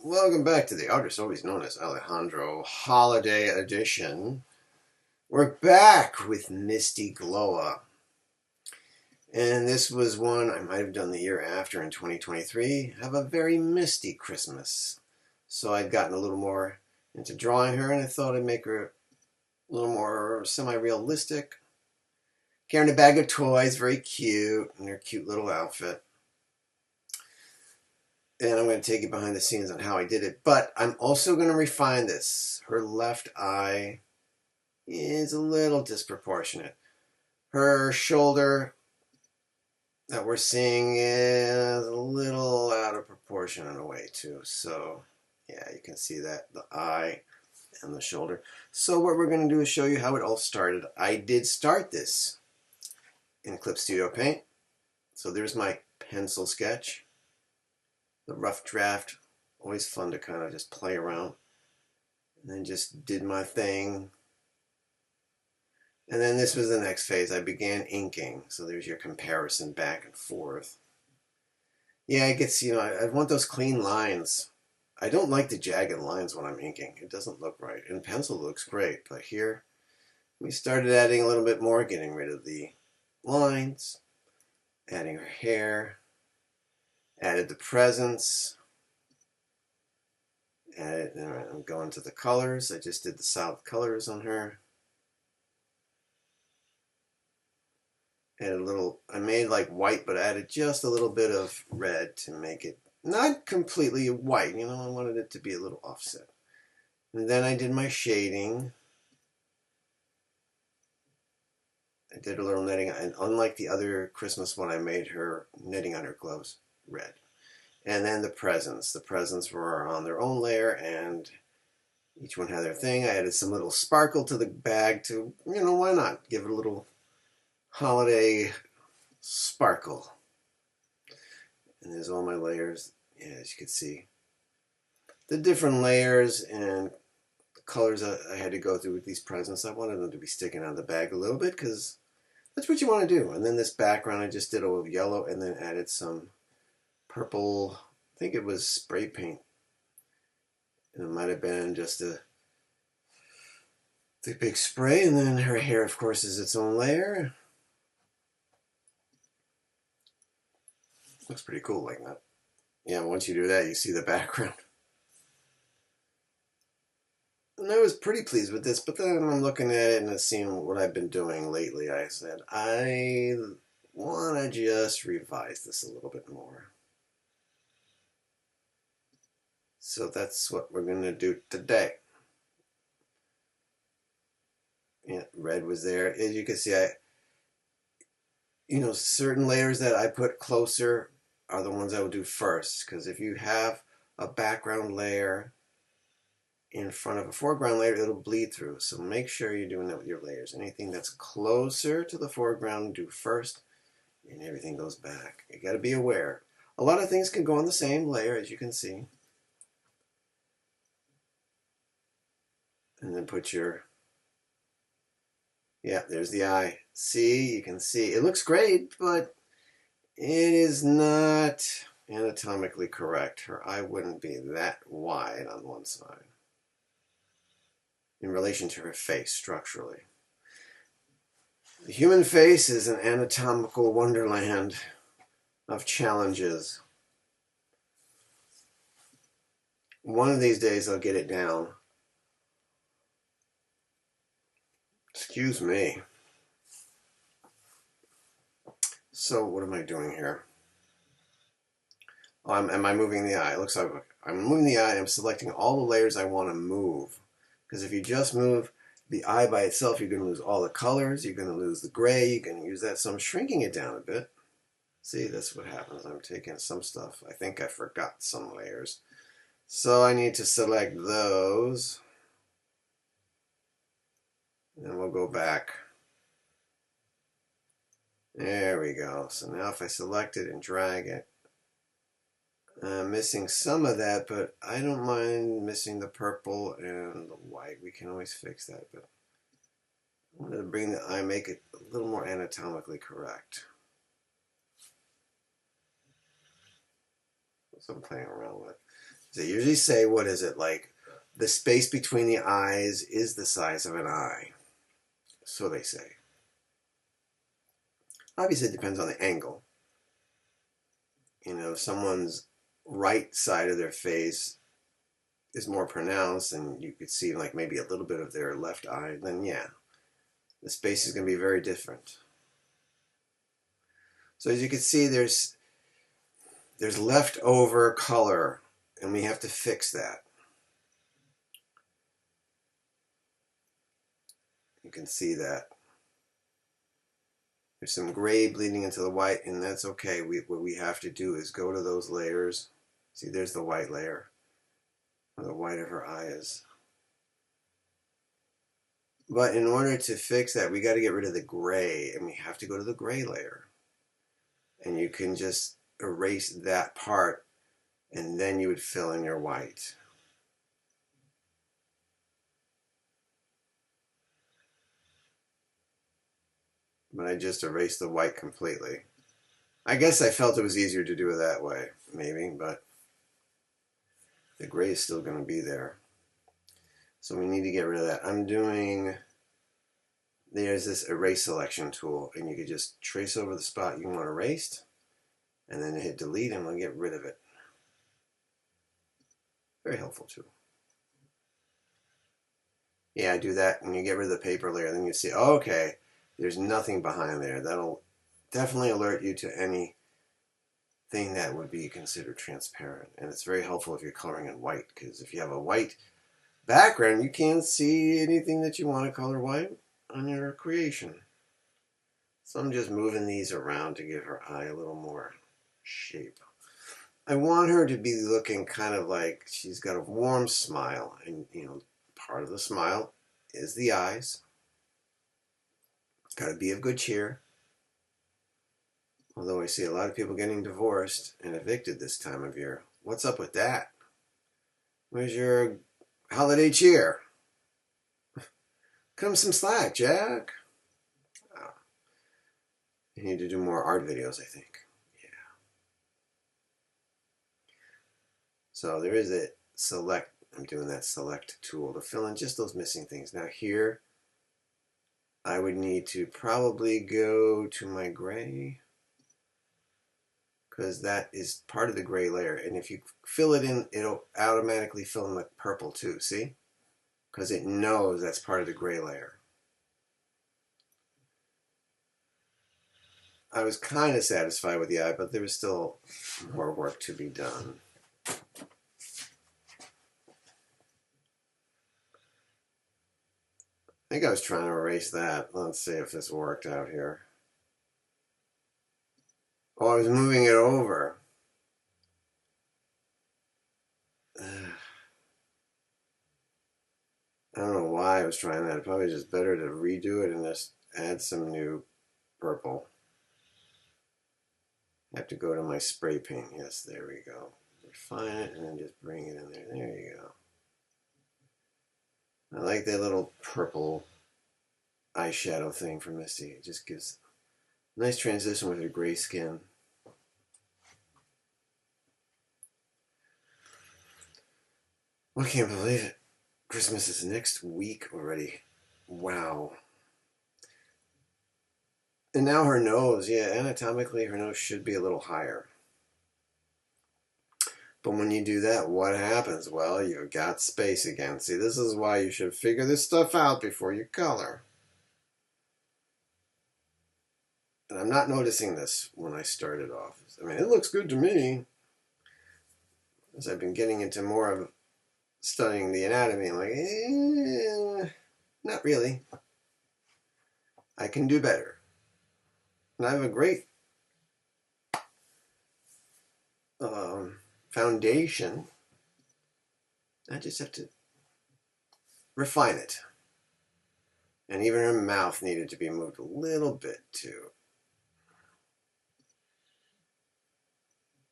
Welcome back to the artist always known as Alejandro Holiday Edition. We're back with Misty Glowa. And this was one I might have done the year after in 2023. Have a very misty Christmas. So I'd gotten a little more into drawing her, and I thought I'd make her a little more semi-realistic. Carrying a bag of toys, very cute, in her cute little outfit. And I'm going to take you behind the scenes on how I did it. But I'm also going to refine this. Her left eye is a little disproportionate. Her shoulder that we're seeing is a little out of proportion in a way too. So yeah, you can see that, the eye and the shoulder. So what we're going to do is show you how it all started. I did start this in Clip Studio Paint. So there's my pencil sketch. The rough draft, always fun to kind of just play around. And then just did my thing. And then this was the next phase. I began inking. So there's your comparison back and forth. Yeah, it gets, I want those clean lines. I don't like the jagged lines when I'm inking. It doesn't look right. In pencil, it looks great. But here, we started adding a little bit more, getting rid of the lines, adding her hair, added the presents. I'm going to the colors. I just did the solid colors on her. Added a little, I made like white, but added just a little bit of red to make it not completely white. I wanted it to be a little offset. And then I did my shading. I did a little knitting, and unlike the other Christmas one, I made her knitting on her gloves red. And then the presents. The presents were on their own layer, and each one had their thing. I added some little sparkle to the bag to, why not? Give it a little holiday sparkle. And there's all my layers. Yeah, as you can see, the different layers and colors I had to go through with these presents. I wanted them to be sticking out of the bag a little bit because that's what you want to do. And then this background, I just did a little yellow and then added some purple. I think it was spray paint. And it might have been just the big spray. And then her hair, of course, is its own layer. Looks pretty cool like that. Yeah, once you do that, you see the background. And I was pretty pleased with this, but then I'm looking at it and seeing what I've been doing lately. I said, I want to just revise this a little bit more. So that's what we're going to do today. Yeah, red was there. As you can see, certain layers that I put closer are the ones I will do first. Because if you have a background layer in front of a foreground layer, it'll bleed through. So make sure you're doing that with your layers. Anything that's closer to the foreground, do first, and everything goes back. You got to be aware. A lot of things can go on the same layer, as you can see. And then put your, yeah, there's the eye. See, you can see. It looks great, but it is not anatomically correct. Her eye wouldn't be that wide on one side in relation to her face structurally. The human face is an anatomical wonderland of challenges. One of these days I'll get it down. Excuse me. So what am I doing here? Am I moving the eye? It looks like I'm moving the eye and I'm selecting all the layers I want to move. Because if you just move the eye by itself, you're going to lose all the colors. You're going to lose the gray. You can use that. So I'm shrinking it down a bit. See, that's what happens. I'm taking some stuff. I think I forgot some layers. So I need to select those. And we'll go back. There we go. So now if I select it and drag it, I'm missing some of that, but I don't mind missing the purple and the white. We can always fix that, but I wanted to bring the eye, make it a little more anatomically correct. So I'm playing around with. They usually say, what is it, like the space between the eyes is the size of an eye. So they say. Obviously, it depends on the angle. You know, if someone's right side of their face is more pronounced and you could see like maybe a little bit of their left eye, then yeah, the space is going to be very different. So as you can see, there's leftover color, and we have to fix that. You can see that. There's some gray bleeding into the white, and that's okay. What we have to do is go to those layers. See, there's the white layer, where the white of her eye is. But in order to fix that, we got to get rid of the gray, and we have to go to the gray layer. And you can just erase that part, and then you would fill in your white. But I just erased the white completely. I guess I felt it was easier to do it that way, maybe, but the gray is still going to be there. So we need to get rid of that. There's this erase selection tool, and you can just trace over the spot you want erased, and then hit delete, and we'll get rid of it. Very helpful tool. Yeah, do that when you get rid of the paper layer, then you see, oh, okay, there's nothing behind there. That'll definitely alert you to anything that would be considered transparent. And it's very helpful if you're coloring in white, because if you have a white background, you can't see anything that you want to color white on your creation. So I'm just moving these around to give her eye a little more shape. I want her to be looking kind of like she's got a warm smile, and you know, part of the smile is the eyes. Got to be of good cheer. Although I see a lot of people getting divorced and evicted this time of year. What's up with that? Where's your holiday cheer? Cut him some slack, Jack. Oh. You need to do more art videos, I think. Yeah. So there is a select, I'm doing that select tool to fill in just those missing things. Now here, I would need to probably go to my gray, because that is part of the gray layer. And if you fill it in, it'll automatically fill in with purple too, see? Because it knows that's part of the gray layer. I was kind of satisfied with the eye, but there was still more work to be done. I think I was trying to erase that. Let's see if this worked out here. Oh, I was moving it over. I don't know why I was trying that. It's probably just better to redo it and just add some new purple. I have to go to my spray paint. Yes, there we go. Refine it and then just bring it in there. There you go. I like that little purple eyeshadow thing from Misty. It just gives a nice transition with her gray skin. I can't believe it. Christmas is next week already. Wow. And now her nose, yeah, anatomically her nose should be a little higher. But when you do that, what happens? Well, you've got space again. See, this is why you should figure this stuff out before you color. And I'm not noticing this when I started off. I mean, it looks good to me. As I've been getting into more of studying the anatomy, I'm like, not really. I can do better. And I have a great foundation. I just have to refine it. And even her mouth needed to be moved a little bit too.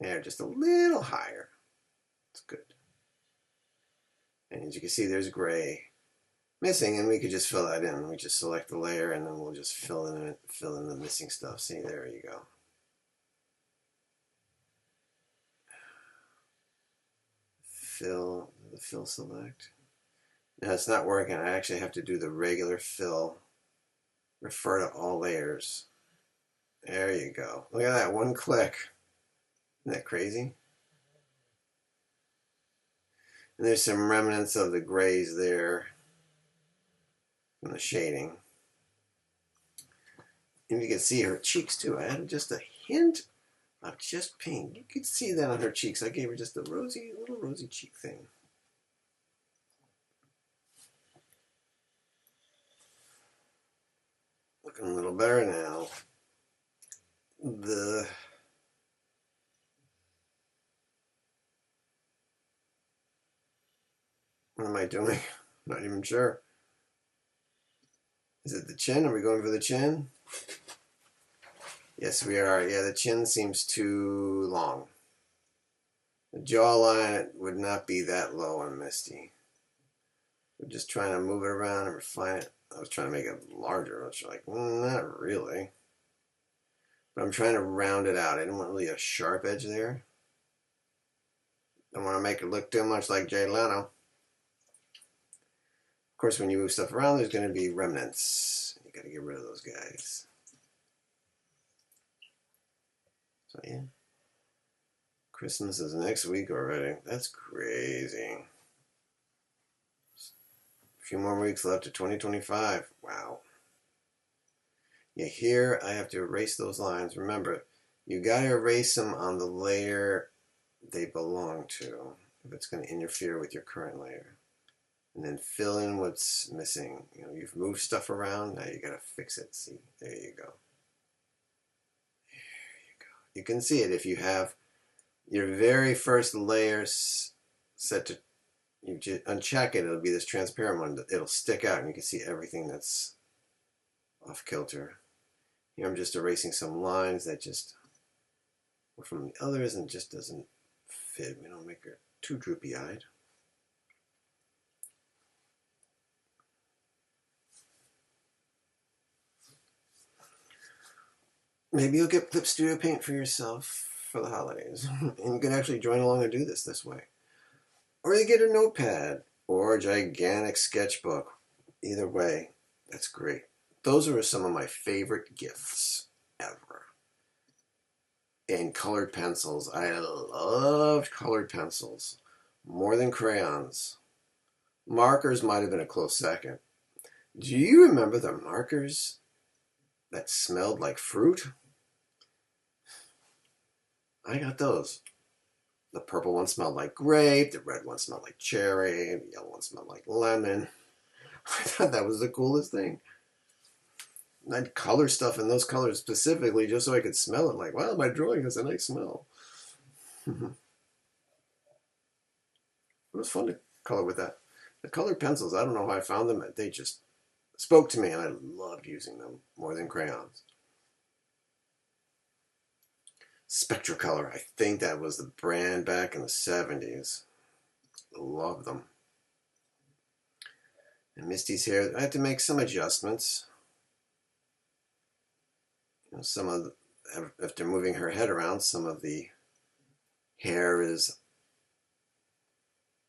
Yeah, just a little higher. It's good. And as you can see, there's gray missing, and we could just fill that in. We just select the layer, and then we'll just fill in the missing stuff. See, there you go. fill select. Now it's not working. I actually have to do the regular fill. Refer to all layers. There you go. Look at that, one click. Isn't that crazy? And there's some remnants of the grays there from the shading. And you can see her cheeks too. I added just a hint of just pink. You could see that on her cheeks. I gave her just a little rosy cheek thing. Looking a little better now. What am I doing? I'm not even sure. Is it the chin? Are we going for the chin? Yes, we are. Yeah, the chin seems too long. The jawline would not be that low on Misty. We're just trying to move it around and refine it. I was trying to make it larger. I was like, not really. But I'm trying to round it out. I didn't want really a sharp edge there. Don't want to make it look too much like Jay Leno. Of course, when you move stuff around, there's going to be remnants. You got to get rid of those guys. So yeah, Christmas is next week already. That's crazy. A few more weeks left to 2025. Wow. Yeah, here I have to erase those lines. Remember, you got to erase them on the layer they belong to if it's going to interfere with your current layer. And then fill in what's missing. You know, you've moved stuff around, now you got to fix it. See, there you go. You can see it if you have your very first layer set to, you just uncheck it, it'll be this transparent one. It'll stick out and you can see everything that's off kilter. Here I'm just erasing some lines that just were from the others and just doesn't fit. We don't make her too droopy-eyed. Maybe you'll get Clip Studio Paint for yourself for the holidays. And you can actually join along and do this way. Or you get a notepad or a gigantic sketchbook. Either way, that's great. Those are some of my favorite gifts ever. And colored pencils. I loved colored pencils more than crayons. Markers might have been a close second. Do you remember the markers that smelled like fruit? I got those. The purple one smelled like grape, the red one smelled like cherry, the yellow one smelled like lemon. I thought that was the coolest thing. I'd color stuff in those colors specifically just so I could smell it. Like, wow, my drawing has a nice smell. It was fun to color with that. The colored pencils, I don't know how I found them. They just spoke to me and I loved using them more than crayons. Spectracolor, I think that was the brand back in the 70s. Love them. And Misty's hair, I had to make some adjustments. You know, some of the, after moving her head around, some of the hair is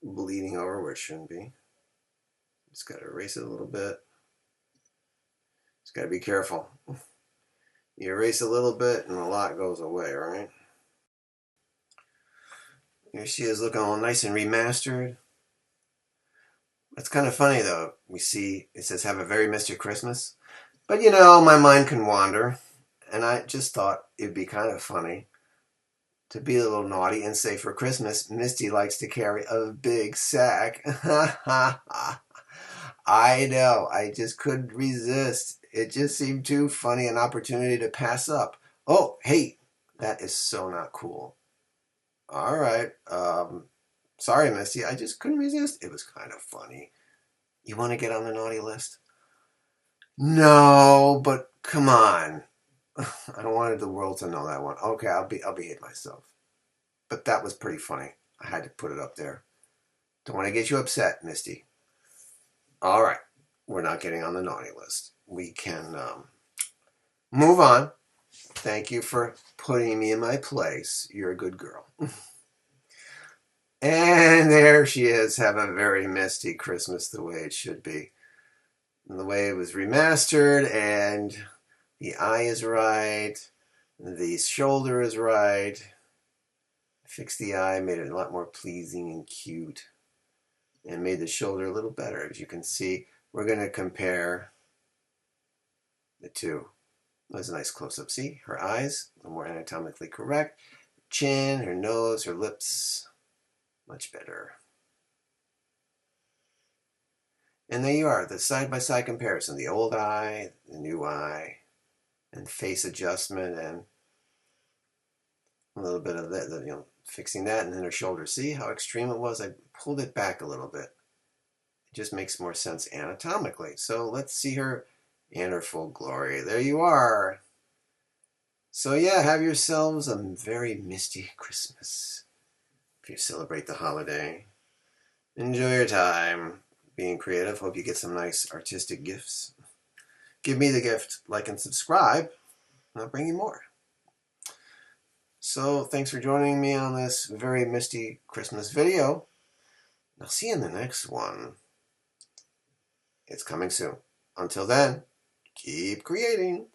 bleeding over where it shouldn't be. Just got to erase it a little bit. Just got to be careful. You erase a little bit and a lot goes away, right? Here she is looking all nice and remastered. It's kind of funny though. We see it says have a very Mr. Christmas. But you know, my mind can wander. And I just thought it'd be kind of funny to be a little naughty and say for Christmas, Misty likes to carry a big sack. I know, I just couldn't resist. It just seemed too funny an opportunity to pass up. Oh, hey, that is so not cool. All right, sorry, Misty, I just couldn't resist. It was kind of funny. You want to get on the naughty list? No, but come on. I don't want the world to know that one. Okay, I'll behave myself. But that was pretty funny. I had to put it up there. Don't want to get you upset, Misty. All right, we're not getting on the naughty list. We can move on. Thank you for putting me in my place. You're a good girl. And And there she is. Have a very misty Christmas the way it should be. And the way it was remastered, and the eye is right, the shoulder is right. Fixed the eye, made it a lot more pleasing and cute, and made the shoulder a little better. As you can see, we're going to compare the two. There's a nice close-up. See, her eyes, a little more anatomically correct. Chin, her nose, her lips, much better. And there you are, the side-by-side comparison. The old eye, the new eye, and face adjustment, and a little bit of that, fixing that, and then her shoulder. See how extreme it was? I pulled it back a little bit. It just makes more sense anatomically. So let's see her in her full glory. There you are. So yeah, have yourselves a very misty Christmas if you celebrate the holiday. Enjoy your time being creative. Hope you get some nice artistic gifts. Give me the gift, like and subscribe, and I'll bring you more. So thanks for joining me on this very misty Christmas video. I'll see you in the next one. It's coming soon. Until then, keep creating.